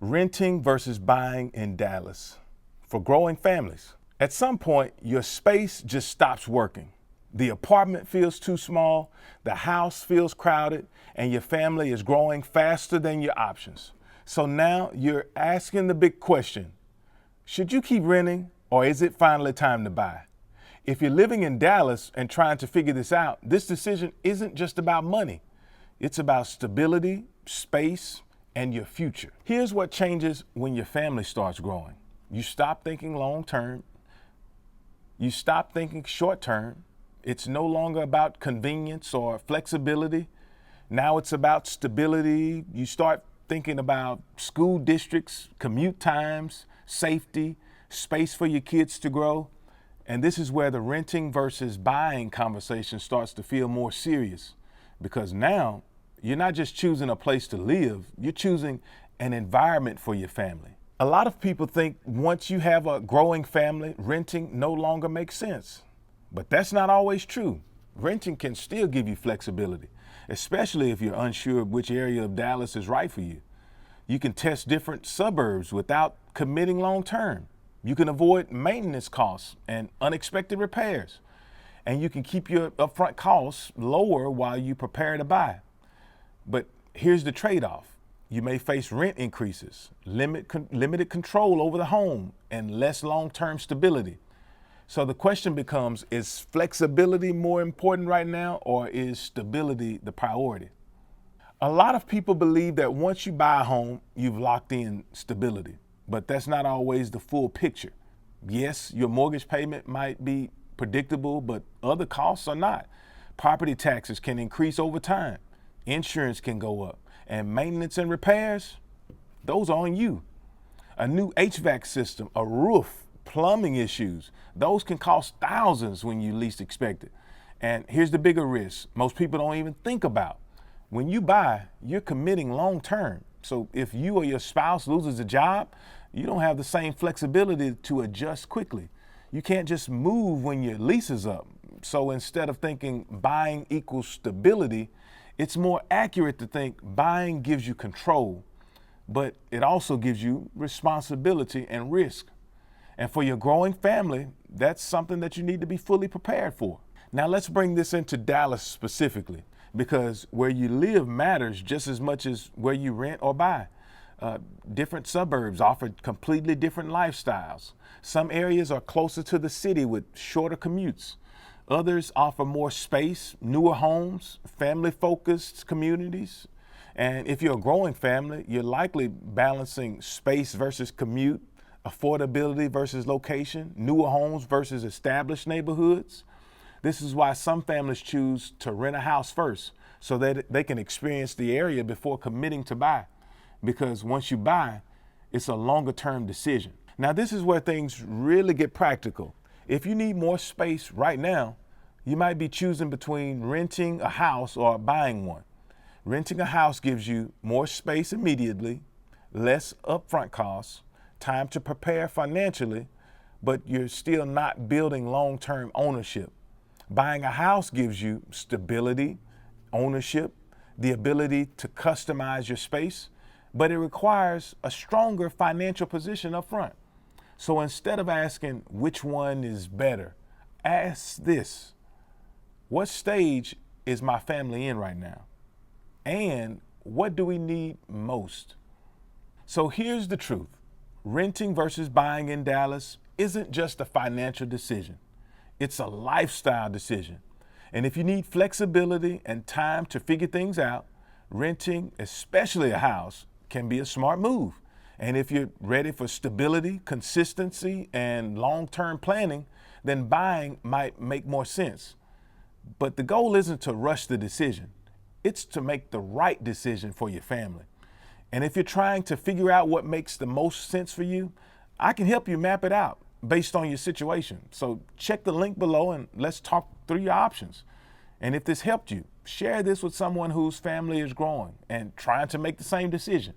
Renting versus buying in Dallas. For growing families, at some point, your space just stops working. The apartment feels too small, the house feels crowded, and your family is growing faster than your options. So now you're asking the big question, should you keep renting or is it finally time to buy? If you're living in Dallas and trying to figure this out, this decision isn't just about money. It's about stability, space, and your future. Here's what changes when your family starts growing. You stop thinking long term. You stop thinking short term. It's no longer about convenience or flexibility. Now it's about stability. You start thinking about school districts, commute times, safety, space for your kids to grow. And this is where the renting versus buying conversation starts to feel more serious, because now you're not just choosing a place to live, you're choosing an environment for your family. A lot of people think once you have a growing family, renting no longer makes sense. But that's not always true. Renting can still give you flexibility, especially if you're unsure which area of Dallas is right for you. You can test different suburbs without committing long term. You can avoid maintenance costs and unexpected repairs. And you can keep your upfront costs lower while you prepare to buy. But here's the trade-off. You may face rent increases, limited control over the home, and less long-term stability. So the question becomes, is flexibility more important right now, or is stability the priority? A lot of people believe that once you buy a home, you've locked in stability, but that's not always the full picture. Yes, your mortgage payment might be predictable, but other costs are not. Property taxes can increase over time. Insurance can go up, and maintenance and repairs, those are on you. A new HVAC system, a roof, plumbing issues, those can cost thousands when you least expect it. And here's the bigger risk most people don't even think about. When you buy, you're committing long term. So if you or your spouse loses a job, you don't have the same flexibility to adjust quickly. You can't just move when your lease is up. So instead of thinking buying equals stability, it's more accurate to think buying gives you control, but it also gives you responsibility and risk. And for your growing family, that's something that you need to be fully prepared for. Now let's bring this into Dallas specifically, because where you live matters just as much as where you rent or buy. Different suburbs offer completely different lifestyles. Some areas are closer to the city with shorter commutes. Others offer more space, newer homes, family-focused communities. And if you're a growing family, you're likely balancing space versus commute, affordability versus location, newer homes versus established neighborhoods. This is why some families choose to rent a house first, so that they can experience the area before committing to buy. Because once you buy, it's a longer-term decision. Now, this is where things really get practical. If you need more space right now, you might be choosing between renting a house or buying one. Renting a house gives you more space immediately, less upfront costs, time to prepare financially, but you're still not building long-term ownership. Buying a house gives you stability, ownership, the ability to customize your space, but it requires a stronger financial position up front. So instead of asking which one is better, ask this: what stage is my family in right now? And what do we need most? So here's the truth. Renting versus buying in Dallas isn't just a financial decision. It's a lifestyle decision. And if you need flexibility and time to figure things out, renting, especially a house, can be a smart move. And if you're ready for stability, consistency, and long-term planning, then buying might make more sense. But the goal isn't to rush the decision. It's to make the right decision for your family. And if you're trying to figure out what makes the most sense for you, I can help you map it out based on your situation. So check the link below and let's talk through your options. And if this helped you, share this with someone whose family is growing and trying to make the same decision.